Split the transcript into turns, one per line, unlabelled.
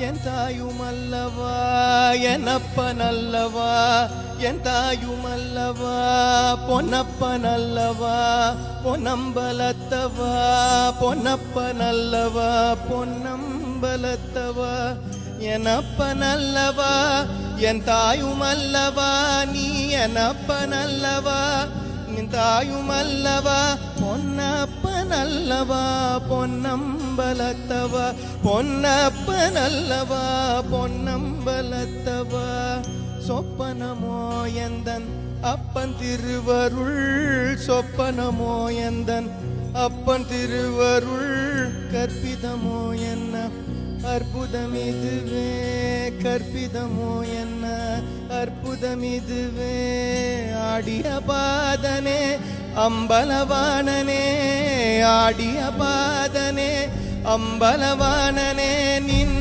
என் தாயுமல்லவா எனப்பனல்லவா என் தாயுமல்லவா பொன்னப்பனல்லவா பொன்னம்பலத்தவா பொன்னப்பனல்லவா பொன்னம்பலத்தவா எனப்பனல்லவா என் தாயுமல்லவா நீ எனப்பனல்லவா நின் தாயுமல்லவா பொன்னப்பனல்லவா பொன்னம்பலத்தவா பொன்னப்பனல்லவா பொன்னம்பலத்தவா சொப்பனமோ எந்தன் அப்பன் திருவருள் சொப்பனமோ எந்தன் அப்பன் திருவருள் கற்பிதமோ என்ன அற்புதமிதுவே கற்பிதமோ என்ன அற்புதமிதுவே ஆடிய பாதனே அம்பலவாணனே ஆடிய பாதனே அம்பலவாணனே நின்